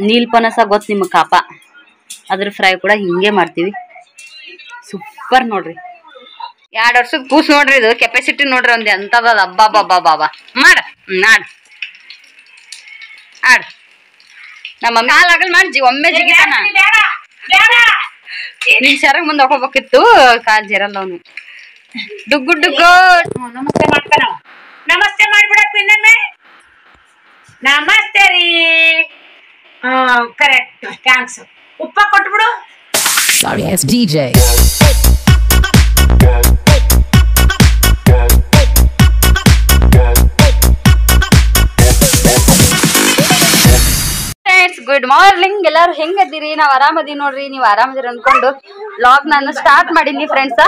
ನೀಲ್ ಪನಸ ಗೊತ್ತ ನಿಮಗೆ ಕಾಪ ಅದ್ರ ಫ್ರೈ ಕೂಡ ಹಿಂಗೆ ಮಾಡ್ತೀವಿ ಸೂಪರ್ ನೋಡ್ರಿ 2 ವರ್ಷದ ಕೂಸ್ ನೋಡ್ರಿ ಇದು ಕೆಪಾಸಿಟಿ ನೋಡ್ರಿ ಒಂದ್ ಎಂತದ ಅಬ್ಬಾ ಮಾಡ ಆಡ್ ನಮ್ಮ ಕಾಲ್ ಆಗಲ್ ಮಾಡ್ಜಿ ಒಮ್ಮೆ ಜಿಗಿತಾನ ನೀನ್ ಸೆರಗ್ ಮುಂದೆ ಹೋಗ್ಬೇಕಿತ್ತು ಕಾಲ್ ಜರಲ್ಲ ಅವನು ಡುಗ್ಗು ನಮಸ್ತೆ ಮಾಡ್ತಾನ ನಮಸ್ತೆ ಮಾಡ್ಬಿಡಪ್ಪ ಇನ್ನೊಮ್ಮೆ ನಮಸ್ತೆ ರೀ ಕರೆಕ್ಟ್ ಥ್ಯಾಂಕ್ಸ್ ಉಪ್ಪ ಕೊಟ್ಬಿಡು Sorry ass DJ good morning ಎಲ್ಲಾರು ಹೆಂಗದಿರಿ ನಾವ್ ಆರಾಮದೀವಿ ನೋಡ್ರಿ ನೀವ್ ಆರಾಮದಿರಿ ಅನ್ಕೊಂಡು ವ್ಲಾಗ್ ನಾನು ಸ್ಟಾರ್ಟ್ ಮಾಡೀನಿ ಫ್ರೆಂಡ್ಸ್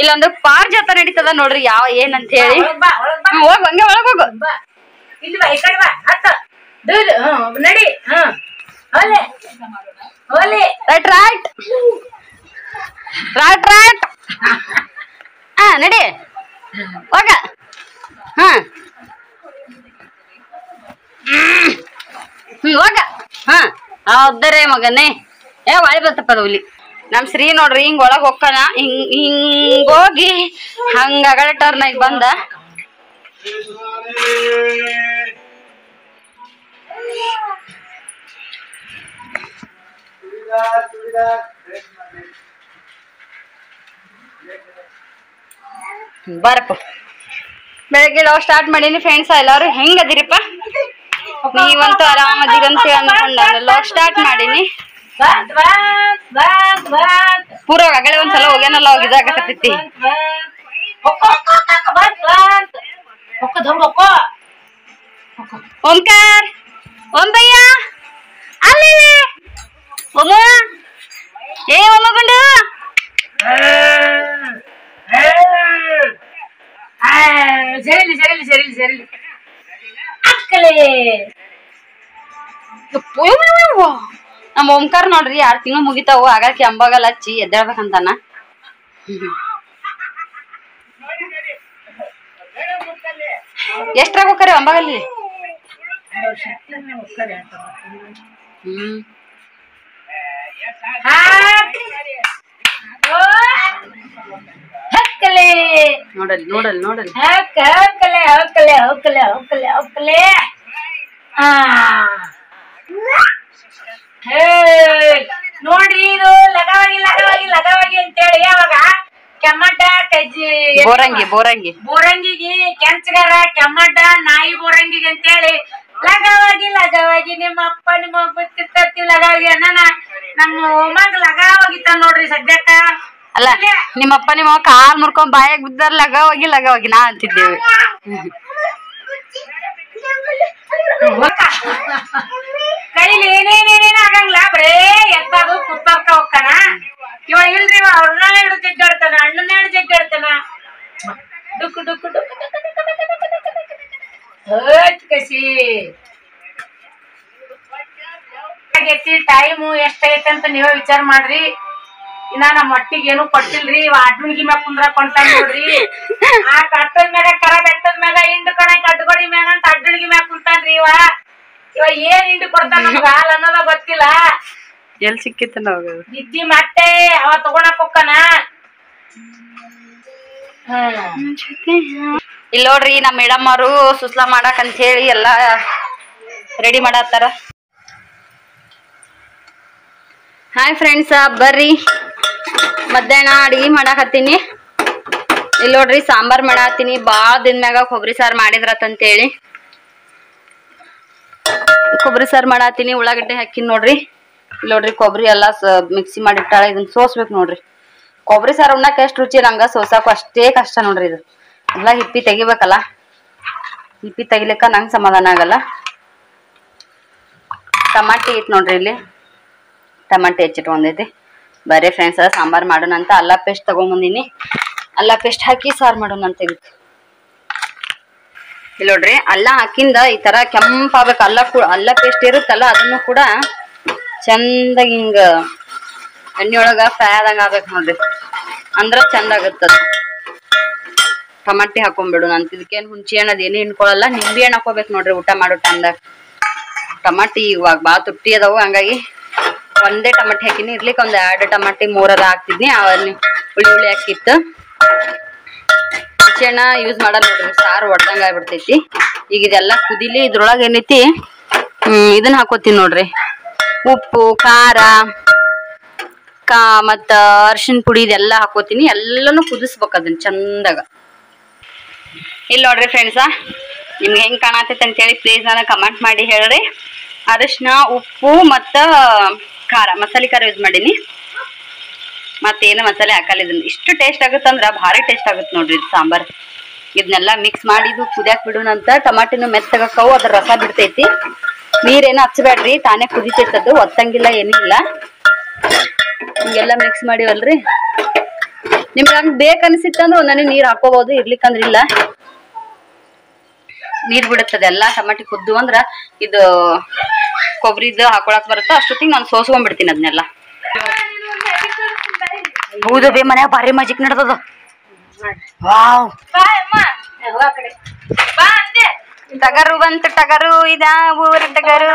ಇಲ್ಲೊಂದು ಪಾರಿಜಾತ ನಡೀತದ ನೋಡ್ರಿ ಯಾವ ಏನಂತ ಹೇಳಿ ಹೋಗ್ ಹಂಗೆ ಒಳಗ್ ಹೋಗು ಇಲ್ಲಿ ಬಾ ಈ ಕಡೆ ಬಾ ಹತ್ತ ನಡಿ ಓಲೆ ಓಲೆ ರೈಟ್ ನಡಿ ಹೋಗ ಹೋಗ ಹೌದರೆ ಮಗನೇ ವಾಳಿ ಬರ್ತಪ್ಪ ಹುಲಿ ನಮ್ ಶ್ರೀ ನೋಡ್ರಿ ಹಿಂಗ್ ಒಳಗ್ ಹೋಗ್ಕನ ಹಿಂಗೋಗಿ ಹಂಗ ಅಗಳೆ ಟರ್ನಾಗ ಬಂದ ಬರಪ್ಪ ಬೆಳಗ್ಗೆ ಲವ್ ಸ್ಟಾರ್ಟ್ ಮಾಡೀನಿ ಫ್ರೆಂಡ್ಸ್ ಎಲ್ಲಾರು ಹೆಂಗದಿರಿಪ್ಪ ನೀವಂತೂ ಆರಾಮದಿರಿ ಅಂತ ಅನ್ಕೊಂಡ ಲವ್ ಸ್ಟಾರ್ಟ್ ಮಾಡೀನಿ ಪೂರ ಅಗಳೆ ಒಂದ್ಸಲ ಹೋಗ್ಯಾನಲ್ಲ ಹೋಗಿದಾಗತೈತಿ ಓಂಕಾರ ಓಂಬಯ್ಯ ಅಲ್ಲಿ ಏ ಒಮ್ಮಗೊಂಡು ಸರಿ ಅಕ್ಕಲೇ ನಮ್ಮ ಓಂಕಾರ ನೋಡ್ರಿ 2 ತಿಂಗಳು ಮುಗಿತಾವು ಆಗಾಕಿ ಅಂಬಾಗಲ್ಲ ಹಚ್ಚಿ ಎದ್ದೇಳ್ಬೇಕಂತಾನ ಎಷ್ಟ್ರಾಗ ಹೋಗ್ಕರಿ ಅಂಬಾಗಲ್ಲಿ ನೋಡಲ್ ನೋಡ್ರಿ ಇದು ಲಗವಾಗಿ ಅಂತೇಳಿ ಅವಾಗ ಕೆಮ್ಮಟ ಬೋರಂಗಿಗೆ ಕೆಂಚಗಾರ ಕೆಮ್ಮಟ ನಾಯಿ ಬೋರಂಗಿಗೆ ಅಂತೇಳಿ ಲಗವಾಗಿ ನಿಮ್ಮ ಅಪ್ಪ ನಿಮ್ಮ ಗೊತ್ತಿರ್ತೀವಿ ಲಗವಾಗಿ ಅನ್ನ ನಮ್ಮ ಒಮ್ಮಗ ಲಗವಾಗಿತ್ತ ನೋಡ್ರಿ ಸದ್ಯಕ್ಕ ಅಲ್ಲ ನಿಮ್ಮಪ್ಪ ನಿಮ್ಮ ಕಾಲ್ ಮುರ್ಕೊಂಡ್ ಬಾಯಾಗ ಬಿದ್ದಾರ ಲಗವಾಗಿ ನಾ ಅಂತಿದ್ದೇವೆ ಕೈಲಿ ಏನೇನೇನೇನ ಆಗಂಗಿಲ್ಲ ಬರೇ ಎತ್ತದು ಕುತ್ತರ್ಕ ಹೋಗ್ತಾನ ಇವ ಇಲ್ರಿ ಅವ್ರನ್ನ ಹಿಡಿದು ಜಗ್ಗಾಡ್ತಾನ ಅಣ್ಣನ ಹಿಡಿದು ಜಗ್ಗಾಡ್ತಾನ ಡುಕ್ ಕಸಿ ಆಗೈತಿ ಟೈಮು ಎಷ್ಟಾಗೈತಿ ಅಂತ ನೀವೇ ವಿಚಾರ ಮಾಡ್ರಿ ಇನ್ನ ನಮ್ಮ ಹೊಟ್ಟಿಗೆ ಏನು ಕೊಟ್ಟಿಲ್ರಿ ಇವ ಅಡ್ಡುಣಿಗೆ ಮ್ಯಾಗ ಕುಂದ್ರಕೊಂತಾನ ನೋಡ್ರಿ ಆ ಕಟ್ಟದ ಮ್ಯಾಗ ಕರ ಬೆಟ್ಟದ ಮ್ಯಾಗ ಹಿಂಡು ಕಣ ಕಡ್ಗೋಡಿ ಮ್ಯಾಗ ಅಂತ ಅಡ್ಡುಣಿಗೆ ಮ್ಯಾಗ ಕುಂತಾನ್ರಿ ಇವ ಏನ್ ಹಿಂಡು ಕೊಡ್ತಾನ ನಮ್ಗ ಹಾಲ್ ಅನ್ನೋದ ಗೊತ್ತಿಲ್ಲ ಎಲ್ ಸಿಕ್ಕಿತ್ತ ನಿದ್ದಿ ಮತ್ತೆ ಅವ ತಗೊಳಕ್ ಹೋಗ್ತಾನ ಇಲ್ಲಿ ನೋಡ್ರಿ ನಮ್ಮ ಮೇಡಮ್ ಅವರು ಸುಸ್ಲಾ ಮಾಡಕ್ ಅಂತ ಹೇಳಿ ಎಲ್ಲಾ ರೆಡಿ ಮಾಡತ್ತಾರ ಹಾಯ್ ಫ್ರೆಂಡ್ಸ್ ಬರ್ರಿ ಮಧ್ಯಾಹ್ನ ಅಡಿಗೆ ಮಾಡಾಕತ್ತೀನಿ ಇಲ್ಲಿ ನೋಡ್ರಿ ಸಾಂಬಾರ್ ಮಾಡಾಕತ್ತೀನಿ ಬಾಳ ದಿನ ಮ್ಯಾಗ ಕೊಬ್ಬರಿ ಸಾರು ಮಾಡಿದ್ರತಂತೇಳಿ ಕೊಬ್ಬರಿ ಸಾರು ಮಾಡಾಕತ್ತೀನಿ ಉಳ್ಳಾಗಡ್ಡೆ ಹಾಕಿನಿ ನೋಡ್ರಿ ಇಲ್ಲಿ ನೋಡ್ರಿ ಕೊಬ್ಬರಿ ಎಲ್ಲ ಮಿಕ್ಸಿ ಮಾಡಿಟ್ಟಾಳ ಇದನ್ನ ಸೋಸ್ಬೇಕು ನೋಡ್ರಿ ಕೊಬ್ಬರಿ ಸಾರು ಉಣ್ಣಾಕ ಎಷ್ಟು ರುಚಿ ನಂಗ ಸೋಸಾಕು ಅಷ್ಟೇ ಕಷ್ಟ ನೋಡ್ರಿ ಇದು ಎಲ್ಲ ಹಿಪ್ಪಿ ತೆಗಿಬೇಕಲ್ಲ ಹಿಪ್ಪಿ ತೆಗಿಲಿಕ್ಕ ನಂಗೆ ಸಮಾಧಾನ ಆಗಲ್ಲ ಟಮಾಟಿ ಐತಿ ನೋಡ್ರಿ ಇಲ್ಲಿ ಟಮಾಟಿ ಹೆಚ್ಚಿಟ್ಕೊಂಡೈತಿ ಬರೀ ಫ್ರೆಂಡ್ಸ್ ಸಾಂಬಾರ್ ಮಾಡೋಣ ಅಂತ ಅಲ್ಲ ಪೇಸ್ಟ್ ತಗೊಂಬಂದಿನಿ ಅಲ್ಲ ಪೇಸ್ಟ್ ಹಾಕಿ ಸಾರು ಮಾಡೋಣ ಅಂತ ಇಲ್ಲಿ ನೋಡ್ರಿ ಅಲ್ಲ ಹಾಕಿಂದ ಈ ತರ ಕೆಂಪಾಗಬೇಕು ಅಲ್ಲ ಪೇಸ್ಟ್ ಇರುತ್ತಲ್ಲ ಅದನ್ನು ಕೂಡ ಚಂದಾಗಿ ಹಿಂಗ ಎಣ್ಣೆಯೊಳಗ ಫ್ರೈ ಆದಂಗ ಆಗ್ಬೇಕು ನೋಡ್ರಿ ಅಂದ್ರ ಚಂದ ಆಗುತ್ತದ ಟಮಾಟಿ ಹಾಕೊಂಡ್ಬಿಡು ಅಂತ. ಇದಕ್ಕೇನು ಹುಂಚಿ ಹಣ್ಣು ಅದೇನು ಹಿಂಡ್ಕೊಳಲ್ಲ, ನಿಂಬೆ ಹಣ್ಣು ಹಾಕೋಬೇಕು ನೋಡ್ರಿ ಊಟ ಮಾಡೋ ಟೈಮ್ದಾಗ. ಟಮಾಟಿ ಇವಾಗ ಭಾಳ ತುಟ್ಟಿ ಅದಾವು, ಹಂಗಾಗಿ ಒಂದೇ ಟಮಾಟಿ ಹಾಕಿನಿ. ಇರ್ಲಿಕ್ಕೆ ಒಂದ್ 2 ಟಮಾಟಿ 3 ಹಾಕ್ತಿದ್ನಿ. ಹುಳಿ ಹಾಕಿತ್ತು. ಹುಂಚಿ ಹಣ್ಣ ಯೂಸ್ ಮಾಡಲ್ಲ ನೋಡ್ರಿ, ಸಾರು ಒಡ್ದಂಗ ಆಗ್ಬಿಡ್ತೈತಿ. ಈಗ ಇದೆಲ್ಲ ಕುದಿಲಿ. ಇದ್ರೊಳಗೆ ಏನೈತಿ ಇದನ್ನ ಹಾಕೋತೀನಿ ನೋಡ್ರಿ, ಉಪ್ಪು ಖಾರ ಮತ್ತ ಅರ್ಶಿನ ಪುಡಿ ಇದೆಲ್ಲ ಹಾಕೋತೀನಿ. ಎಲ್ಲಾನು ಕುದಿಸ್ಬೇಕು ಅದನ್ನ ಚಂದಾಗ. ಇಲ್ಲಿ ನೋಡ್ರಿ ಫ್ರೆಂಡ್ಸ, ನಿಮ್ಗೆ ಹೆಂಗ್ ಕಾಣತೈತಿ ಅಂತೇಳಿ ಪ್ಲೀಸ್ ನನಗೆ ಕಮೆಂಟ್ ಮಾಡಿ ಹೇಳ್ರಿ. ಅರಿಶಿನ, ಉಪ್ಪು ಮತ್ತ ಖಾರ, ಮಸಾಲೆ ಖಾರ ಯೂಸ್ ಮಾಡೀನಿ. ಮತ್ತೇನು ಮಸಾಲೆ ಹಾಕಲ್ಲ. ಇದನ್ನ ಇಷ್ಟು ಟೇಸ್ಟ್ ಆಗುತ್ತಂದ್ರ ಭಾರಿ ಟೇಸ್ಟ್ ಆಗುತ್ತೆ ನೋಡ್ರಿ ಇದು ಸಾಂಬಾರ್. ಇದನ್ನೆಲ್ಲ ಮಿಕ್ಸ್ ಮಾಡಿ ಇದು ಕುದಿಯಾಕ್ ಬಿಡೋಣಂತ. ಟಮಾಟಿನೂ ಮೆತ್ತಗಕ್ಕವು, ಅದ್ರ ರಸ ಬಿಡ್ತೈತಿ. ನೀರೇನು ಹಚ್ಚಬೇಡ್ರಿ, ತಾನೇ ಕುದಿತೈತದು, ಒತ್ತಂಗಿಲ್ಲ ಏನಿಲ್ಲ. ಹಿಂಗೆಲ್ಲ ಮಿಕ್ಸ್ ಮಾಡಿವಲ್ರಿ. ನಿಮ್ಗೆ ಹಂಗ್ ಬೇಕನ್ಸಿತ್ತಂದ್ರ ಒಂದನೇ ನೀರ್ ಹಾಕೋಬಹುದು, ಇರ್ಲಿಕ್ಕಂದ್ರ ಇಲ್ಲ. ನೀರ್ ಬಿಡುತ್ತದೆ ಎಲ್ಲ ಟಮಾಟಿ ಕುದ್ದು ಅಂದ್ರ ಇದು ಕೊಬ್ಬರಿದ್ದು ಹಾಕೊಳಕ್ ಬರುತ್ತ. ಅಷ್ಟೊತ್ತಿಗೆ ನಾನು ಸೋಸ್ಕೊಂಡ್ಬಿಡ್ತೀನಿ ಅದನ್ನೆಲ್ಲ. ಹೌದು ಬೇ, ಮನ್ಯಾಗ ಭಾರಿ ಮಜಿಕ್ ನಡ್ದದ. ವಾವ್, ಟಗರು ಬಂತು, ಟಗರು ಇದ ಊರ ಟಗರು.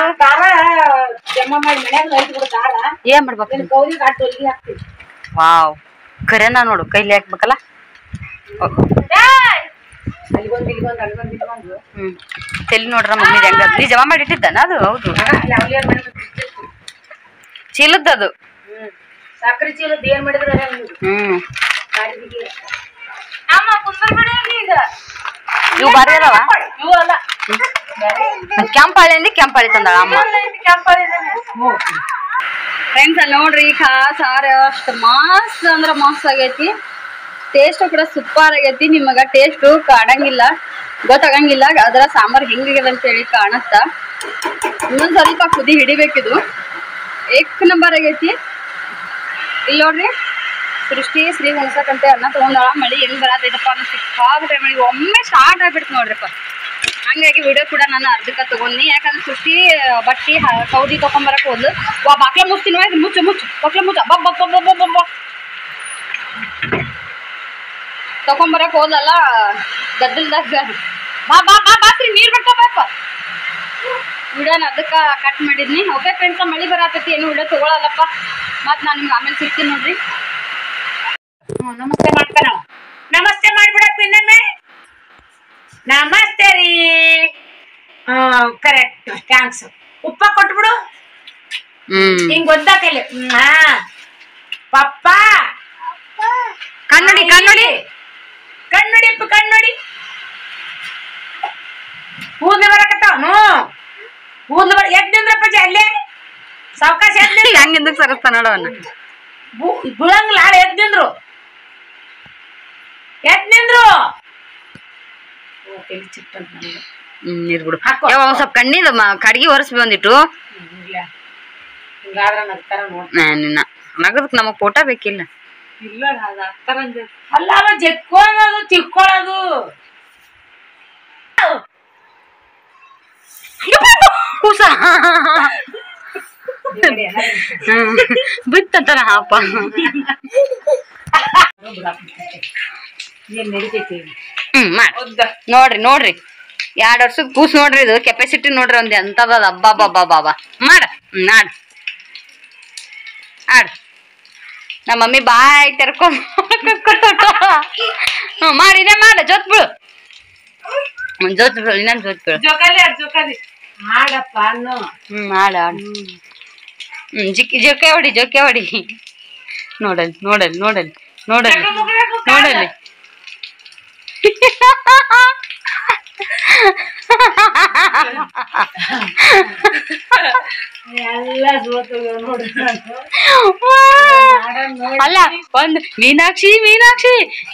ಏನ್ ಮಾಡ್ಬೇಕು? ವಾವ್, ಕರೆನಾ ನೋಡು, ಕೈಲಿ ಹಾಕ್ಬೇಕಲ್ಲ. ತೆಲಿ ನೋಡ್ರ ಮಮ್ಮಿ ಹೆಂಗ ನೀ ಜಮಾ ಮಾಡಿ ಇಟ್ಟಿದ್ದಾನ ಅದು? ಹೌದು, ಚೀಲದ್ದದು. ಸಕ್ರಿ ಚೀಲದ ಏನ್ ಮಾಡಿದ್ರ? ಇವು ಬಾರಿ ಅದಾವ. ಕೆಂಪಾಳಿ ಕೆಂಪಾಳಿ ತಂದಾಳ ಅಮ್ಮ. ಫ್ರೆಂಡ್ಸ್ ಅಲ್ಲಿ ನೋಡ್ರಿ, ಈಗ ಸಾರ ಅಷ್ಟ ಮಸ್ತ್ ಅಂದ್ರ ಮಸ್ತ್ ಆಗೈತಿ. ಟೇಸ್ಟ್ ಕೂಡ ಸೂಪರ್ ಆಗೈತಿ. ನಿಮಗ ಟೇಸ್ಟ್ ಕಾಣಂಗಿಲ್ಲ, ಗೊತ್ತಾಗಂಗಿಲ್ಲ ಅದರ ಸಾಂಬಾರ್ ಹೆಂಗಾಗ್ಯದ ಅಂತ ಹೇಳಿ ಕಾಣತ್ತ. ಇನ್ನೊಂದ್ ಸ್ವಲ್ಪ ಕುದಿ ಹಿಡಿಬೇಕಿದು. ಏಕ್ ನಂಬರ್ ಆಗೈತಿ. ಇಲ್ಲಿ ನೋಡ್ರಿ, ಸೃಷ್ಟಿ ಶ್ರೀ ಉಣ್ಸಕಂತೆ ಅನ್ನ ತಗೊಂಡಾಳ. ಮಳಿ ಹೆಂಗ್ ಬರತೈತಪ್ಪ ಅನ್ನೋ ಸಿಕ್ಕಾಬಿಟ್ರೆ ಮಳಿ ಒಮ್ಮೆ ಸ್ಟಾರ್ಟ್ ಆಗ್ಬಿಡ್ತು ನೋಡ್ರಿಪ್ಪ. ಹಂಗಾಗಿ ವಿಡಿಯೋ ಕೂಡ ನಾನು ಅರ್ಧಕ್ಕ ತಗೊಂಡಿ. ಯಾಕಂದ್ರೆ ಸೃಷ್ಟಿ ಬಟ್ಟಿ ಕೌದಿ ತಕೊಂಬರಕ್ ಹೋದ್ಲು. ಬಾಕ್ಲ ಮುಚ್ತೀನಿ, ಮುಚ್ಚು ಬಾಕ್ಲ ಮುಚ್ಚ ಬಬ್ಬ ತಕೊಂಬರಕ್ ಹೋದಲ್ಲ ಗದ್ದಲ್ದಾಗ. ಬಾಕ್ರಿ ನೀರ್ ಬರ್ತಾವಪ್ಪ. ವಿಡಿಯೋನ ಅದಕ್ಕ ಕಟ್ ಮಾಡಿದ್ನಿ. ಓಕೆ ಫ್ರೆಂಡ್ಸ್, ಮಳಿ ಬರತೈತಿ, ಏನು ವಿಡಿಯೋ ತಗೊಳಲ್ಲಪ್ಪ. ಮತ್ ನಾನ್ ನಿಮ್ಗೆ ಆಮೇಲೆ ಸಿಗ್ತೀನಿ ನೋಡ್ರಿ. ನಮಸ್ತೆ ಮಾಡ್ತಾನ. ನಮಸ್ತೆ ಮಾಡ್ಬಿಡಪ್ಪ ಇನ್ನೊಮ್ಮೆ. ನಮಸ್ತೆ ರೀ. Correct, thanks. ಉಪ್ಪ ಕೊಟ್ಬಿಡು. ಹಿಂಗ್ ಗೊತ್ತಾಕಲಿ. ಪಪ್ಪ ಕಣ್ಣುಡಿ ಕಣ್ಣುಡಿಪ್ಪ ಕಣ್ಣುಡಿ. ಕೂದ್ಲು ಬರಕತ್ತಾವನು. ಕೂದ್ಲು ಎದ್ದಿಂದ್ರಪ್ಪ ಅಲ್ಲೇ ಸಾವಕಾಶ ಹಂಗಿಂದ ಸರಸ್ತ ನೋಡವನ್ನ ಬುಳಂಗ್ಲ ಎದ್ದಿಂದ್ರು. ನೀರ್ ಬಿಡು. ಸ್ವಲ್ಪ ಕಣ್ಣಿದ ಕಡ್ಗಿ ಒರೆಸಿ ಬಂದಿಟ್ಟು. ನಿನ್ನ ನಗದಕ್ ನಮಗ್ ಫೋಟೋ ಬೇಕಿಲ್ಲ. ಅಲ್ಲ ಜೆಕ್ಕೋದು ತಿಕ್ಕೊಳ್ಳೋದು. ಕೂಸ ಬಿತ್ತಂತಾನ ಹಾಪ. ನೋಡ್ರಿ 2 ವರ್ಷದ ಕೂಸ್ ನೋಡ್ರಿ. ಇದು ಕೆಪಾಸಿಟಿ ನೋಡ್ರಿ ಒಂದ್ ಎಂತದ. ಹಬ್ಬ ಮಾಡ ಆಡ್. ನಮ್ಮ ಮಮ್ಮಿ ಬಾಯ್ ತೆರ್ಕೊಂಡ್ ಮಾಡಿದೆ ಮಾಡ. ಜೋತ್ ಬಿಡು ಇನ್ನೊಂದ್ ಜೋತ್ ಬಿಡು. ಮಾಡ ಜೊಕೆ ಹೊಡಿ. ನೋಡಲಿ ಅಲ್ಲ ಒಂದ್ ಮೀನಾಕ್ಷಿ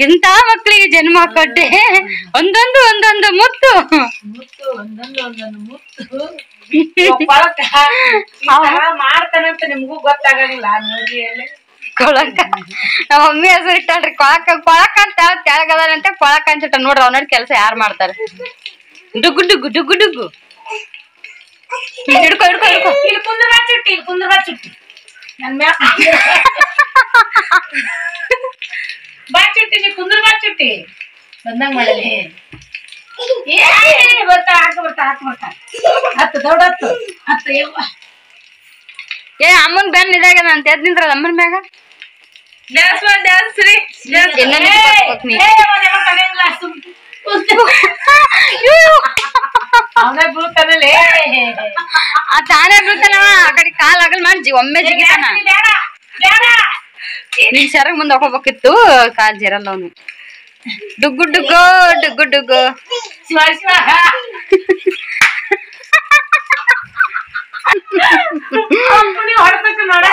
ಇಂತ ಮಕ್ಕಳಿಗೆ ಜನ್ಮ ಕೊಟ್ಟೆ. ಒಂದೊಂದು ಮುತ್ತು ಮಾಡ್ತಾನಂತ ನಿಮ್ಗೂ ಗೊತ್ತಾಗಂಗಿಲ್ಲ ನೋಡ್ರಿ. ಕೊಳಕ ನಮ್ಮ ಮಮ್ಮಿ ಹೆಸರು ಇಟ್ಟಲ್ರಿ ಕೊಳಕ ಅಂತ ತೆಳಗದಂತೆ ಕೊಳಕ ಅನ್ಸಿಟ್ಟ ನೋಡ್ರಿ. ಅವ್ನ ಕೆಲಸ ಯಾರು ಮಾಡ್ತಾರೆ? ಡುಗ್ಗು ಹಿಡ್ಕೊ ಇಲ್ಲಿ ಕುಂದ್ರ ಚುಟ್ಟಿ ನನ್ ಮ್ಯಾಲ ಬಾ ಚುಟ್ಟಿ. ನೀ ಕುಂದ್ರ ಬಾ ಚುಟ್ಟಿ. ಬಂದಂಗ್ ಮಾಡಲಿ ಬರ್ತಾ ಹತ್ತು ದೊಡ್ಡ ಹತ್ತು ಏ ಅಮ್ಮನ್ ಬೆನ್ ಇದಾಗ ಅಂತ ಎದ್ ನಿಂದ್ರಲ್ಲ ಅಮ್ಮನ್ ಮ್ಯಾಗ ಡ್ಯಾನ್ಸ್ ರೀ ಅವನೇ ಬೀಳ್ತಾನಲ್ಲೇ ಆ ತಾನೇ ಬೀಳ್ತಾನವ ಆ ಕಡೆ ಕಾಲ್ ಆಗಲ್ ಮಾಡಿ ಒಮ್ಮೆ ಜಿಗಿತಾನ ನೀನ್ ಸೆರಗ್ ಮುಂದೆ ಹೋಗ್ಬೇಕಿತ್ತು ಕಾಲ್ ಜರಲ್ಲ ಅವನು ಡುಗ್ಗು ಡುಗ್ಗು ಡುಗ್ಗು ಡುಗ್ಗು ಹೊಡ್ಬೇಕು ನೋಡ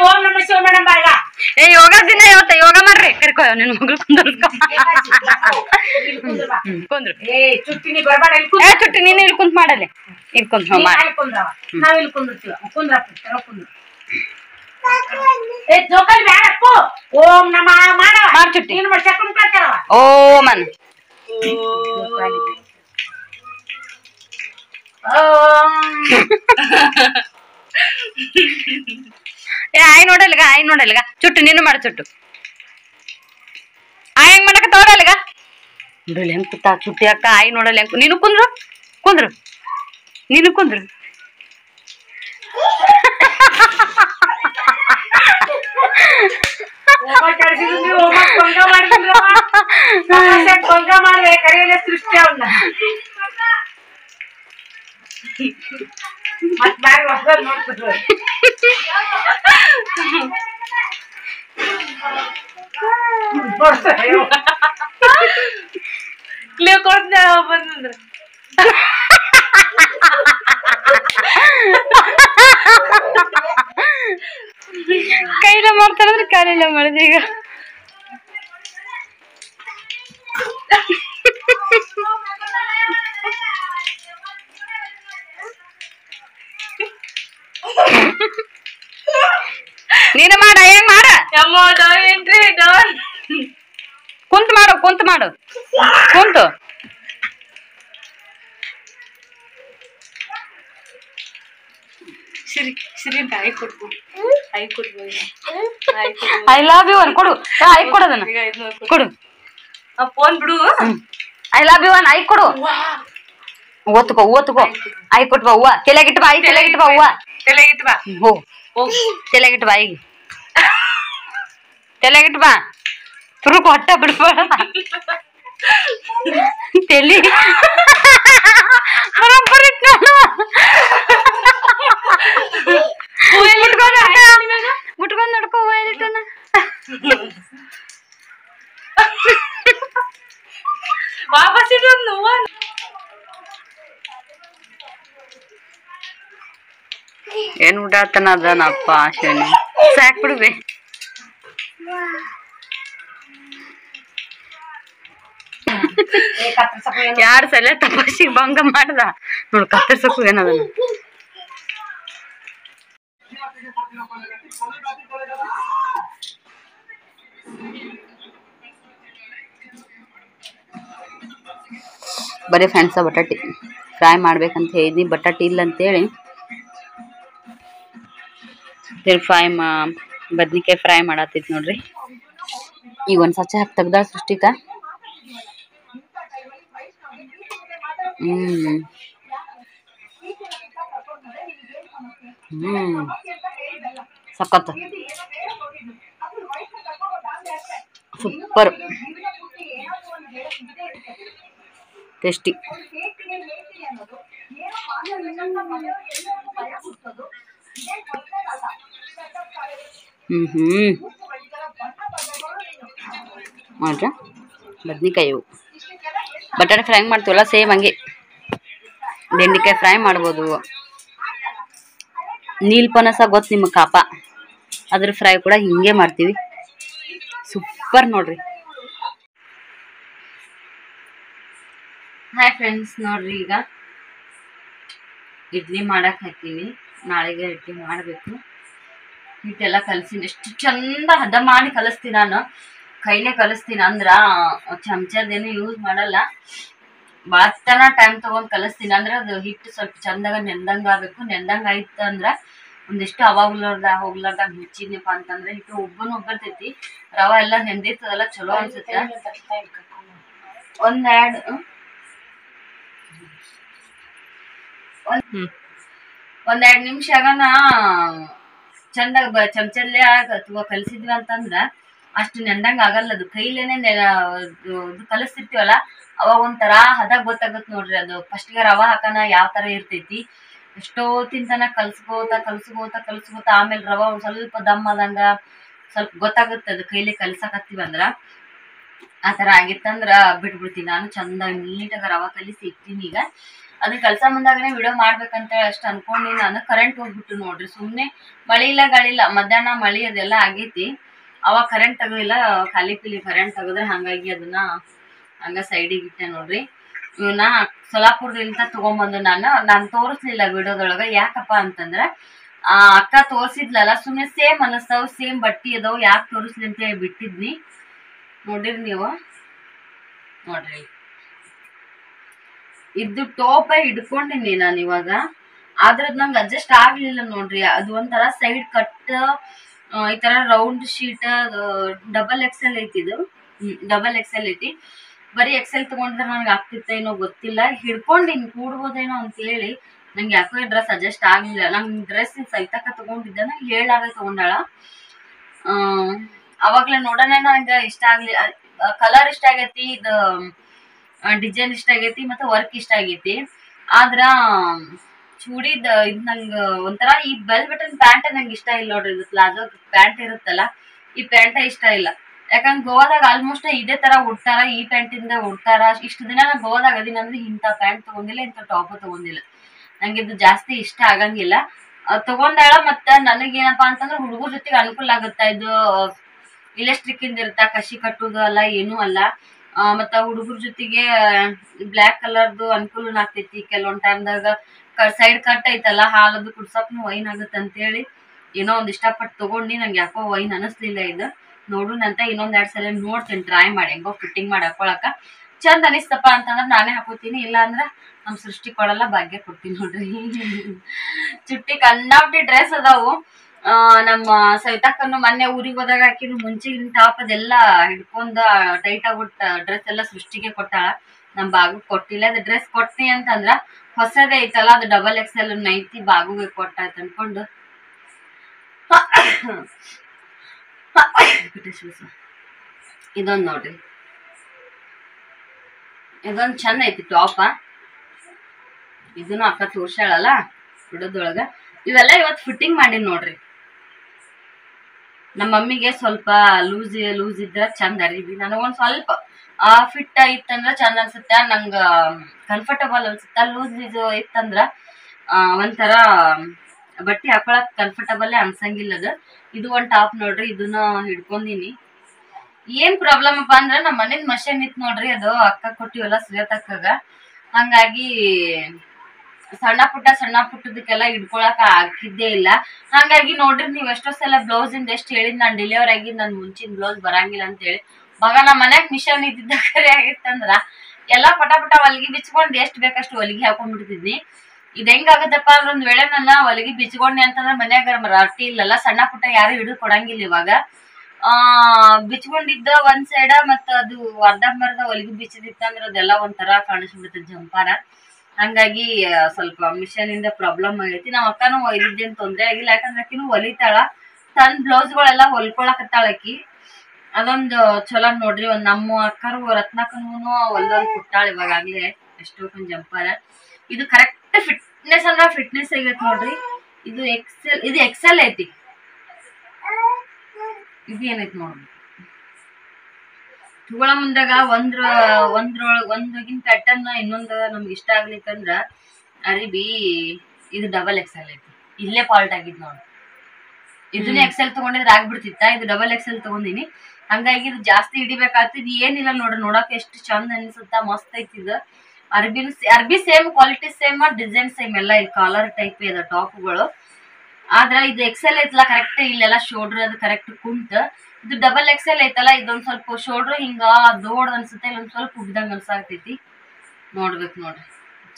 ಓಂ ನಮ ಶಿವ ಮೇಡಮ್ ಬಾಗ ಏ ಯೋಗ ದಿನ ಇವತ್ತ ಯೋಗ ಮಾಡ್ರಿ ಕರ್ಕೊ ನಿನ್ ಮಗಳು ಕುಂದ್ರು ಏ ಚುಟ್ಟಿನಿ ಬರ್ಬೇಡ ಏ ಚುಟ್ಟಿ ನೀನ್ ಇಲ್ಲಿ ಕುಂತ್ ಮಾಡಲ್ಲಿ ಇಲ್ಲಿ ಕುಂತ್ ನಾವ್ ಇಲ್ಲಿ ಕುಂದಿರ್ತೀವ ಕುಂದ್ರ ಏ ಜೋಕಲ್ ಬ್ಯಾಡಪ್ಪು ಓಂ ನಮ ಮಾಡ ಮಾಡ್ ಚುಟ್ಟಿ ನೀನು ಮಾಡ್ಸಕೊಂಡ್ ಕಳ್ತಾರವ ಓ ಮನ್ ಏ ಆಯ್ ನೋಡಲ್ಗ ಚುಟ್ಟು ನೀನು ಮಾಡ ಚುಟ್ಟು ಆಯ್ ಹೆಂಗ್ ಮಾಡಕ ತೋಡಲ್ಗ ನೋಡಲ್ ಹೆಂಗ್ ಕೂತಾ ಚುಟ್ಟಿ ಅಕ್ಕ ಆಯ್ ನೋಡಲ್ ಹೆಂಗ್ ನೀನು ಕುಂದ್ರು ನೀನು ಕುಂದ್ರು ಭಂಗ ಮಾಡ್ರೆ ಕರೆಯಲ್ಲೇ ಸೃಷ್ಟಿ ಅವನ್ನ ಮತ್ ಬಾರಿ ಹೊಸ ನೋಡ್ತಿದ್ರು ಬಂದ್ರ ಕೈಲ ಮಾಡ್ತಾರಂದ್ರೆ ಕಾಲಿಲ್ಲ ಮಾಡಿದ್ರಿ ಈಗ ನೀನು ಮಾಡ ಹೆಂಗ್ ಮಾಡ ಕುಂತ ಮಾಡು ಕುಂತು ಐ ಲವ್ ಯು ಅನ್ ಕೊಡು ಐ ಕೊಡೋದನ್ನ ಕೊಡು ಫೋನ್ ಬಿಡು ಐ ಲವ್ ಯು ಅನ್ ಐ ಕೊಡು ಓದ್ಕೋ ಐ ಕೊಟ್ಬಾ ಹೂವ ತಲೆಗಿಟ್ಟು ಬಾ ಹೂವ ತಲೆಗಿಟ್ಟು ಬಾ ಈಗ ತಲೆಗಿಟ್ಟು ಬಾ ತುರುಕು ಹೊಟ್ಟೆ ಬಿಡ್ಬೇಡ ತಲಿ ಬರೋಬ್ಬರಿ ಮುಟ್ಕೊಂಡ್ ನಡ್ಕೋ ಹೂವಿಟ್ಟನ ವಾಪಸ್ ಇಡೋದು ಏನ್ ಉಡಾತನ ಅದನಪ್ಪ ಶನಿ ಸಾಕ್ ಬಿಡ್ಬೆ ಯಾರ್ ಸಲ ತಪಾಸಿಗೆ ಭಂಗ ಮಾಡ್ದ ನೋಡ್ ಕತ್ತರ್ಸಕ್ಕೂ ಏನದನ್ನ ಬರೀ ಫ್ರೆಂಡ್ಸ ಬಟಾಟಿ ಫ್ರೈ ಮಾಡ್ಬೇಕಂತ ಹೇಳಿದ್ನಿ ಬಟಾಟಿ ಇಲ್ಲ ಅಂತೇಳಿ ಬದ್ನಿಕಾಯಿ ಫ್ರೈ ಮಾಡತ್ತಿದ್ ನೋಡ್ರಿ ಈಗ ಒಂದ್ ಸಚ್ಚ ಹಾಕಿ ತೆಗ್ದಾಳ ಸೃಷ್ಟಿಕ ಸಖತ್ ಸೂಪರ್ ಟೇಸ್ಟಿ ನೋಡ್ರ ಬದ್ನಿಕಾಯಿ ಇವು ಬಟಾಣಿ ಫ್ರೈ ಮಾಡ್ತೀವಲ್ಲ ಸೇಮ್ ಹಂಗೆ ಬೆಂಡೆಕಾಯಿ ಫ್ರೈ ಮಾಡ್ಬೋದು ನೀಲ್ ಪನಸ ಗೊತ್ತು ನಿಮಗೆ ಕಾಪ ಅದ್ರ ಫ್ರೈ ಕೂಡ ಹಿಂಗೆ ಮಾಡ್ತೀವಿ ಸೂಪರ್ ನೋಡ್ರಿ ಹಾಯ್ ಫ್ರೆಂಡ್ಸ್ ನೋಡ್ರಿ ಈಗ ಇಡ್ಲಿ ಮಾಡಕ್ ಹಾಕೀನಿ ನಾಳೆಗೆ ಇಡ್ಲಿ ಮಾಡಬೇಕು ಹಿಟ್ಟೆಲ್ಲ ಕಲಸಿನಿ ಎಷ್ಟು ಚಂದ ಹದ ಮಾಡಿ ಕಲಿಸ್ತೀನಿ ನಾನು ಕೈಲೇ ಕಲಿಸ್ತೀನಿ ಅಂದ್ರ ಚಮಚದೇನು ಯೂಸ್ ಮಾಡಲ್ಲ ಭಾಳ ಟೈಮ್ ತಗೊಂಡ್ ಕಲಿಸ್ತೀನಿ ಅಂದ್ರೆ ಅದು ಹಿಟ್ಟು ಸ್ವಲ್ಪ ಚಂದಾಗ ನೆಂದಂಗ ಆಗ್ಬೇಕು ನೆಂದಂಗ ಆಯ್ತು ಅಂದ್ರ ಒಂದಿಷ್ಟು ಅವ ಹೋಗ್ಲಾರ್ದಾಗ ಮುಚ್ಚಿದ್ನಪ್ಪ ಅಂತಂದ್ರೆ ಹಿಟ್ಟು ಒಬ್ಬರ್ತೈತಿ. ರವ ಎಲ್ಲ ನೆಂದಿರ್ತದಲ್ಲ ಚಲೋ ಅನ್ಸುತ್ತೆ. ಒಂದೆರಡು ನಿಮಿಷ ಆಗನ ಚಂದಾಗ ಚಮಚಲ್ಲೇ ಅಥವಾ ಕಲಸಿದ್ವಿ ಅಂತಂದ್ರ ಅಷ್ಟು ನೆಂದಂಗ ಆಗಲ್ಲ. ಅದು ಕೈಲೇನೆ ಕಲಿಸ್ತಿರ್ತೀವಲ್ಲ ಅವಾಗ ಒಂಥರ ಹದ ಗೊತ್ತಾಗತ್ ನೋಡ್ರಿ. ಅದು ಫಸ್ಟ್ಗೆ ರವ ಹಾಕನ ಯಾವ ತರ ಇರ್ತೈತಿ, ಎಷ್ಟೊತ್ತಿನ ಕಲ್ಸ್ಕೋತ ಆಮೇಲೆ ರವ ಒಂದ್ ಸ್ವಲ್ಪ ದಮ್ ಆದಂಗ ಸ್ವಲ್ಪ ಗೊತ್ತಾಗುತ್ತೆ. ಅದು ಕೈಲಿ ಕಲ್ಸಕತ್ತೀವಂದ್ರ ಆ ತರ ಆಗಿತ್ತಂದ್ರ ಬಿಟ್ಬಿಡ್ತೀನಿ ನಾನು. ಚಂದ ನೀಟಾಗ ರವ ಕಲಿಸಿ ಇಟ್ಟಿನಿ. ಈಗ ಅದನ್ನ ಕಲ್ಸ ಮುಂದಾಗನೇ ವಿಡಿಯೋ ಮಾಡ್ಬೇಕಂತ ಅಷ್ಟು ಅನ್ಕೊಂಡಿ ನಾನು. ಕರೆಂಟ್ ಹೋಗ್ಬಿಟ್ಟು ನೋಡ್ರಿ, ಸುಮ್ನೆ ಮಳಿ ಇಲ್ಲ ಗಾಳಿಲ್ಲ. ಮಧ್ಯಾಹ್ನ ಮಳಿ ಅದೆಲ್ಲ ಆಗೈತಿ, ಅವಾಗ ಕರೆಂಟ್ ತಗೋದಿಲ್ಲ. ಖಾಲಿ ಪಿಲಿ ಕರೆಂಟ್ ತೆಗೆದ್ರೆ ಹಂಗಾಗಿ ಅದನ್ನ ಹಂಗ ಸೈಡಿಗೆ ಇಟ್ಟೆ ನೋಡ್ರಿ. ಇವನ್ನ ಸೊಲಾಪುರದಿಂದ ತಗೊಂಡ್ಬಂದು ನಾನು ತೋರಿಸ್ಲಿಲ್ಲ ವಿಡಿಯೋದೊಳಗ. ಯಾಕಪ್ಪ ಅಂತಂದ್ರ ಅಕ್ಕ ತೋರ್ಸಿದ್ಲಲ್ಲ, ಸುಮ್ನೆ ಸೇಮ್ ಅನಸ್ತಾವ್, ಸೇಮ್ ಬಟ್ಟಿ ಅದಾವ್, ಯಾಕೆ ತೋರಿಸ್ಲಿ ಅಂತ ಹೇಳಿ ಬಿಟ್ಟಿದ್ನಿ. ನೋಡಿರಿ ನೀವು, ನೋಡ್ರಿ ಇದು ಟೋಪ ಹಿಡ್ಕೊಂಡಿನಿ ನಾನು ಇವಾಗ. ಆದ್ರೆ ನಂಗೆ ಅಡ್ಜಸ್ಟ್ ಆಗ್ಲಿಲ್ಲ ನೋಡ್ರಿ. ಅದು ಒಂಥರ ಸೈಡ್ ಕಟ್ ಈ ತರ ರೌಂಡ್ ಶೀಟ್ ಡಬಲ್ ಎಕ್ಸೆಲ್ ಐತಿ. ಇದು ಡಬಲ್ ಎಕ್ಸೆಲ್ ಐತಿ. ಬರೀ ಎಕ್ಸೆಲ್ ತಗೊಂಡ್ರೆ ನನಗೆ ಆಗ್ತಿತ್ತ ಏನೋ ಗೊತ್ತಿಲ್ಲ. ಹಿಡ್ಕೊಂಡಿನಿ ಕೂಡ್ಬೋದೇನೋ ಅಂತ ಹೇಳಿ ನಂಗೆ ಯಾಕೋ ಡ್ರೆಸ್ ಅಡ್ಜಸ್ಟ್ ಆಗ್ಲಿಲ್ಲ. ನಂಗೆ ಡ್ರೆಸ್ ಸೈತಕ್ಕ ತಗೊಂಡಿದ್ದಾನ, ಹೇಳಾಗ ತಗೊಂಡಾಳ. ಅವಾಗ್ಲೇ ನೋಡೋಣ ನಂಗೆ ಇಷ್ಟ ಆಗ್ಲಿ, ಕಲರ್ ಇಷ್ಟ ಆಗೈತಿ, ಇದು ಡಿಸೈನ್ ಇಷ್ಟ ಆಗೈತಿ, ಮತ್ತೆ ವರ್ಕ್ ಇಷ್ಟ ಆಗೈತಿ. ಆದ್ರ ಚೂಡಿದ ಇದ್ ನಂಗ ಒಂಥರ ಈ ಬೆಲ್ ಬಟನ್ ಪ್ಯಾಂಟ್ ನಂಗೆ ಇಷ್ಟ ಇಲ್ಲ ನೋಡ್ರಿ. ಇದು ಪ್ಲಾಜೋ ಪ್ಯಾಂಟ್ ಇರುತ್ತಲ್ಲ, ಈ ಪ್ಯಾಂಟ್ ಇಷ್ಟ ಇಲ್ಲ. ಯಾಕಂದ್ರೆ ಗೋವಾದಾಗ ಆಲ್ಮೋಸ್ಟ್ ಇದೇ ತರ ಉಡ್ತಾರ, ಈ ಪ್ಯಾಂಟ್ ಇಂದ ಉಡ್ತಾರ. ಇಷ್ಟು ದಿನ ನಾನು ಗೋವಾದಾಗ ಅದೀನಂದ್ರೆ ಇಂಥ ಪ್ಯಾಂಟ್ ತಗೊಂಡಿಲ್ಲ, ಇಂಥ ಟಾಪ್ ತಗೊಂಡಿಲ್ಲ. ನಂಗೆ ಇದು ಜಾಸ್ತಿ ಇಷ್ಟ ಆಗಂಗಿಲ್ಲ. ತಗೊಂಡಾಳ. ಮತ್ತ ನನಗೇನಪ್ಪಾ ಅಂತಂದ್ರೆ ಹುಡುಗರ ಜೊತೆಗೆ ಅನುಕೂಲ ಆಗುತ್ತಾ. ಇದು ಇಲೆಕ್ಟ್ರಿಕ್ ಇಂದ ಇರುತ್ತ, ಕಸಿ ಕಟ್ಟುದು ಅಲ್ಲ, ಏನೂ ಅಲ್ಲ. ಮತ್ತ ಹುಡುಗರ ಜೊತೆಗೆ ಬ್ಲ್ಯಾಕ್ ಕಲರ್ದು ಅನುಕೂಲನ ಆಗ್ತೈತಿ. ಕೆಲವೊಂದ್ ಟೈಮ್ದಾಗ ಸೈಡ್ ಕಟ್ ಐತಲ್ಲ, ಹಾಲದು ಕುಡ್ಸಕ್ನು ವೈನ್ ಆಗತ್ತೆ ಅಂತೇಳಿ ಏನೋ ಒಂದ್ ಇಷ್ಟಪಟ್ಟು ತಗೊಂಡಿ. ನಂಗೆ ಯಾಕೋ ವೈನ್ ಅನಿಸ್ಲಿಲ್ಲ. ಇದು ನೋಡುನಂತ ಇನ್ನೊಂದ್ 2 ಸಲ ನೋಡ್ತೀನಿ, ಟ್ರೈ ಮಾಡಿ ಹೆಂಗೋ ಫಿಟ್ಟಿಂಗ್ ಮಾಡಿ ಹಾಕೊಳಕ. ಚಂದ ಅನಿಸ್ತಪ್ಪ ಅಂತಂದ್ರೆ ನಾನೇ ಹಾಕೋತೀನಿ, ಇಲ್ಲ ಅಂದ್ರ ನಮ್ ಸೃಷ್ಟಿ ಕೊಡಲ್ಲ, ಭಾಗ್ಯ ಕೊಡ್ತೀನಿ ನೋಡ್ರಿ. ಚುಟ್ಟಿ ಕಂಡಾಪಟ್ಟಿ ಡ್ರೆಸ್ ಅದಾವು. ನಮ್ಮ ಸವಿತಾಕನ್ನು ಮೊನ್ನೆ ಊರಿಗೆ ಹೋದಾಗ ಹಾಕಿನ ಮುಂಚಿನ ಟಾಪ್ ಅದೆಲ್ಲ ಹಿಡ್ಕೊಂಡ ಟೈಟ್ ಆಗ್ಬಿಟ್ಟ ಡ್ರೆಸ್ ಎಲ್ಲ ಸೃಷ್ಟಿಗೆ ಕೊಟ್ಟಾಳ. ನಮ್ ಬಾಗು ಕೊಟ್ಟಿಲ್ಲ. ಅದು ಡ್ರೆಸ್ ಕೊಟ್ನಿ ಅಂತಂದ್ರ ಹೊಸದೇ ಐತಲ್ಲ, ಅದು ಡಬಲ್ ಎಕ್ಸೆಲ್ ನೈತಿ, ಬಾಗುಗೆ ಕೊಟ್ಟಾಯ್ತು ಅನ್ಕೊಂಡು. ಇದೊಂದ್ ನೋಡ್ರಿ, ಇದೊಂದ್ ಚಂದ ಐತಿ ಟಾಪ. ಇದನ್ನು ಅಕ್ಕ ತೋರ್ಸಾಳಲ್ಲ ಬಿಡೋದೊಳಗ. ಇವೆಲ್ಲ ಇವತ್ತು ಫಿಟ್ಟಿಂಗ್ ಮಾಡಿ ನೋಡ್ರಿ. ನಮ್ಮ ಮಮ್ಮಿಗೆ ಸ್ವಲ್ಪ ಲೂಸ್ ಇದ್ರ ಚಂದ ಅರಿವಿ. ನನಗೊಂದ್ ಸ್ವಲ್ಪ ಫಿಟ್ ಇತ್ತಂದ್ರ ಚಂದ ಅನ್ಸುತ್ತೆ, ನಂಗ ಕಂಫರ್ಟಬಲ್ ಅನ್ಸುತ್ತ. ಲೂಸ್ ಇತ್ತಂದ್ರ ಒಂಥರ ಬಟ್ಟೆ ಹಾಕೊಳಕ್ ಕಂಫರ್ಟಬಲ್ ಅನ್ಸಂಗಿಲ್ಲ. ಅದು ಇದು ಒಂದ್ ಟಾಪ್ ನೋಡ್ರಿ, ಇದನ್ನ ಹಿಡ್ಕೊಂಡಿನಿ. ಏನ್ ಪ್ರಾಬ್ಲಮ್ ಅಪ್ಪ ಅಂದ್ರ ನಮ್ಮ ಮನೇದ್ ಮಷೀನ್ ಇತ್ತು ನೋಡ್ರಿ, ಅದು ಅಕ್ಕ ಕೊಟ್ಟಿವಲ್ಲ ಶ್ವೇತಕ್ಕಗ. ಹಂಗಾಗಿ ಸಣ್ಣ ಪುಟ್ಟದಕ್ಕೆಲ್ಲ ಹಿಡ್ಕೊಳಕ್ ಆಗಿದ್ದೇ ಇಲ್ಲ. ಹಂಗಾಗಿ ನೋಡ್ರಿ ನೀವ್ ಎಷ್ಟೋ ಸಲ ಬ್ಲೌಸ್ ಇಂದ ಎಷ್ಟ್ ಹೇಳಿದ್ ನಾನ್ ಡೆಲಿವರ್ ಆಗಿ ನನ್ ಮುಂಚಿನ ಬ್ಲೌಸ್ ಬರಂಗಿಲ್ಲ ಅಂತ ಹೇಳಿ. ಮಗ ನಮ್ಮ ಮನ್ಯಾಗ ಮಿಷನ್ ಇದ್ದಿದ್ದ ಕರೆ ಆಗಿತ್ತಂದ್ರ ಎಲ್ಲಾ ಪಟ ಹೊಲಿಗೆ ಬಿಚ್ಕೊಂಡ್ ಎಷ್ಟ್ ಬೇಕಷ್ಟು ಹೊಲಿಗೆ ಹಾಕೊಂಡ್ಬಿಡ್ತಿದ್ನಿ. ಇದ್ ಹೆಂಗಾಗತ್ತಪ್ಪ ಅಂದ್ರ ಒಂದ್ ವೇಳೆ ನನ್ನ ಹೊಲಿಗೆ ಬಿಚ್ಕೊಂಡಿ ಅಂತಂದ್ರ ಮನ್ಯಾಗ ರೊಟ್ಟಿ ಇಲ್ಲಲ್ಲ, ಸಣ್ಣ ಪುಟ್ಟ ಯಾರು ಹಿಡಿದು ಕೊಡಂಗಿಲ್ಲ ಇವಾಗ. ಬಿಚ್ಕೊಂಡಿದ್ದ ಒಂದ್ ಸೈಡ ಮತ್ತ ಅದು ಅರ್ಧಂಬರ್ಧ ಹೊಲಿಗೆ ಬಿಚ್ಚದಿತ್ತಂದ್ರ ಅದೆಲ್ಲ ಒಂಥರ ಕಾಣಿಸ್ಬಿಡ್ತದ ಜಂಪಾರ. ಹಂಗಾಗಿ ಸ್ವಲ್ಪ ಮಿಷನ್ ಇಂದ ಪ್ರಾಬ್ಲಮ್ ಆಗೈತಿ. ನಾವ್ ಅಕ್ಕನೂ ಹೊಲಿದ್ದೇನ್ ತೊಂದ್ರೆ ಆಗಿಲ್ಲ, ಯಾಕಂದ್ರೆ ಆಕಿನೂ ಹೊಲಿತಾಳ. ತನ್ನ ಬ್ಲೌಸ್ಗಳೆಲ್ಲ ಹೊಲ್ಕೊಳಕತ್ತಾಳ ಆಕಿ. ಅದೊಂದು ಚಲೋ ನೋಡ್ರಿ. ಒಂದ್ ನಮ್ಮ ಅಕ್ಕರು ರತ್ನಕ್ಕನೂ ಹೊಲ್ದೊಳ್ ಕೊಟ್ಟಾಳ ಇವಾಗಾಗ್ಲೇ ಎಷ್ಟೊಂದ್ ಜಂಪಾರ. ಇದು ಕರೆಕ್ಟ್ ಫಿಟ್ನೆಸ್ ಅಂದ್ರ ಫಿಟ್ನೆಸ್ ಆಗೈತಿ ನೋಡ್ರಿ. ಇದು ಎಕ್ಸೆಲ್ ಐತಿ. ಇದು ಏನೈತಿ ನೋಡ್ರಿ, ತಗೊಳ ಮುಂದಾಗ ಒಂದ್ರೊಳಗಿನ ಪ್ಯಾಟರ್ನ್ ಇನ್ನೊಂದು ನಮ್ಗೆ ಇಷ್ಟ ಆಗ್ಲಿಕ್ಕಂದ್ರ ಅರಿಬಿ ಇದು ಡಬಲ್ ಎಕ್ಸೆಲ್ ಐತಿ. ಇಲ್ಲೇ ಫಾಲ್ಟ್ ಆಗಿದ್ ನೋಡ್ರಿ. ಇದನ್ನ ಎಕ್ಸೆಲ್ ತಗೊಂಡಿದ್ರೆ ಆಗ್ಬಿಡ್ತಿತ್ತ, ಇದು ಡಬಲ್ ಎಕ್ಸೆಲ್ ತಗೊಂಡಿನಿ. ಹಂಗಾಗಿ ಇದು ಜಾಸ್ತಿ ಹಿಡಿಬೇಕಾಗ್ತದ. ಏನಿಲ್ಲ ನೋಡ್ರಿ, ನೋಡಕ್ ಎಷ್ಟು ಚಂದ ಅನ್ಸುತ್ತ, ಮಸ್ತ್ ಐತಿ. ಇದು ಅರ್ಬಿ same, quality same, design same ಎಲ್ಲ. ಇದು ಕಾಲರ್ ಟೈಪ್ ಇದೆ ಟಾಪ್ಗಳು. ಆದ್ರ ಇದು ಎಕ್ಸೆಲ್ ಐತಲ್ಲ ಕರೆಕ್ಟ್, ಇಲ್ಲೆಲ್ಲ ಶೋಲ್ಡರ್ ಅದು ಕರೆಕ್ಟ್ ಕುಂತ. ಇದು ಡಬಲ್ ಎಕ್ಸೆಲ್ ಐತಲ್ಲ, ಇದೊಂದ್ ಸ್ವಲ್ಪ ಶೋಲ್ಡರ್ ಹಿಂಗ ದೊಡ್ಡ ಅನ್ಸುತ್ತೆ, ಇಲ್ಲೊಂದ್ ಸ್ವಲ್ಪ ಉಗ್ದಂಗ ಅನ್ಸಾಗ್ತೈತಿ. ನೋಡ್ಬೇಕು ನೋಡ್ರಿ,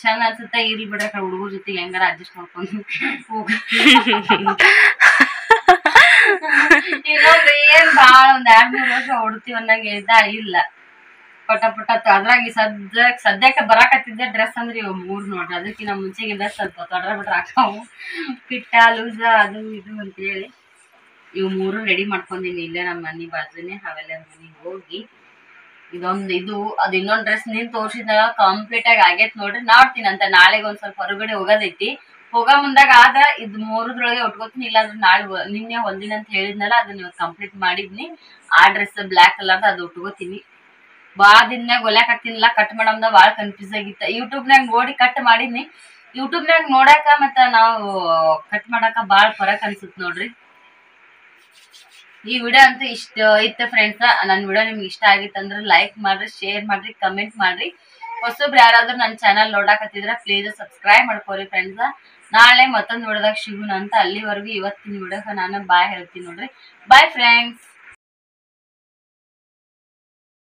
ಚಂದ ಅನ್ಸುತ್ತೆ ಇರ್ಲಿ ಬಿಡ್ರ ಹುಡುಗರ ಜೊತೆಗೆ ಹೆಂಗಾರ ಅಡ್ಜಸ್ಟ್ ಮಾಡ್ಕೊಂಡು ಹೋಗ ಇನ್ನೊಂದು ಏನ್ ಬಾಳ ಒಂದ್ 2-3 ವರ್ಷ ಹೊಡ್ತೀವಿ ಅನ್ನಂಗೆ ಇಲ್ಲ ಪಟ ಅದ್ರಾಗ ಸದ್ಯಕ್ಕೆ ಬರಾಕತ್ತಿದ್ದೆ ಡ್ರೆಸ್ ಅಂದ್ರೆ ಇವ್ 3 ನೋಡ್ರಿ ಅದಕ್ಕಿನ್ನ ಮುಂಚೆಗಿಂದ ಸ್ವಲ್ಪ ತೊಡ್ರ ಬಿಟ್ರ ಹಾಕಾವು ಪಿಟ್ಟ ಲೂಸ ಅದು ಇದು ಅಂತ ಹೇಳಿ ಇವ್ 3 ರೆಡಿ ಮಾಡ್ಕೊಂಡಿನಿ ಇಲ್ಲೇ ನಮ್ಮ ಮನಿ ಬಾಜುನೆ ಅವೆಲ್ಲ ಮನಿಗೆ ಹೋಗಿ ಅದು ಇನ್ನೊಂದ್ ಡ್ರೆಸ್ ನೀನ್ ತೋರ್ಸಿದಾಗ ಕಂಪ್ಲೀಟ್ ಆಗಿ ಆಗೇತ್ ನೋಡ್ರಿ ನೋಡ್ತೀನಿ ಅಂತ ನಾಳೆಗೆ ಒಂದ್ ಸ್ವಲ್ಪ ಹೊರಗಡೆ ಹೋಗೋದೈತಿ ಹೋಗ ಮುಂದಾಗ ಆದ ಇದ್ 3 ಉಟ್ಕೋತೀನಿ ಇಲ್ಲಾಂದ್ರೆ ನಾಳೆ ನಿನ್ನೆ ಹೊಲ್ದಿನ ಅಂತ ಹೇಳಿದ್ನಲ್ಲ ಅದನ್ನ ಕಂಪ್ಲೀಟ್ ಮಾಡಿದ್ನಿ ಆ ಡ್ರೆಸ್ ಬ್ಲಾಕ್ ಕಲರ್ ಅದು ಉಟ್ಕೋತೀನಿ ಬಾಳ ದಿನ್ಯಾಗ ಹೊಲ್ಯಾಕತ್ತಿನಿಲ್ಲ ಕಟ್ ಮಾಡಮ್ದ ಬಾಳ ಕನ್ಫ್ಯೂಸ್ ಆಗಿತ್ತ ಯೂಟ್ಯೂಬ್ನಾಗ ನೋಡಿ ಕಟ್ ಮಾಡಿದ್ನಿ ಯೂಟ್ಯೂಬ್ನಾಗ ನೋಡಾಕ ಮತ್ತ ನಾವು ಕಟ್ ಮಾಡಾಕ ಬಾಳ ಫರಕ್ ಅನ್ಸುತ್ ನೋಡ್ರಿ ಈ ವಿಡಿಯೋ ಅಂತೂ ಇಷ್ಟ ಇತ್ತು ಫ್ರೆಂಡ್ಸ್ ನನ್ನ ವಿಡಿಯೋ ನಿಮ್ಗೆ ಇಷ್ಟ ಆಗಿತ್ತಂದ್ರೆ ಲೈಕ್ ಮಾಡ್ರಿ ಶೇರ್ ಮಾಡ್ರಿ ಕಮೆಂಟ್ ಮಾಡ್ರಿ ಹೊಸಬ್ರು ಯಾರಾದ್ರೂ ನನ್ನ ಚಾನಲ್ ನೋಡಾಕತ್ತಿದ್ರ ಪ್ಲೀಸ್ ಸಬ್ಸ್ಕ್ರೈಬ್ ಮಾಡ್ಕೋರಿ ಫ್ರೆಂಡ್ಸ್ ನಾಳೆ ಮತ್ತೊಂದು ವಿಡಿಯೋದಾಗ ಸಿಗೋಣ ಅಂತ ಅಲ್ಲಿವರೆಗೂ ಇವತ್ತಿನ ವಿಡಿಯೋಗೆ ನಾನು ಬಾಯ್ ಹೇಳ್ತೀನಿ ನೋಡ್ರಿ ಬಾಯ್ ಫ್ರೆಂಡ್ಸ್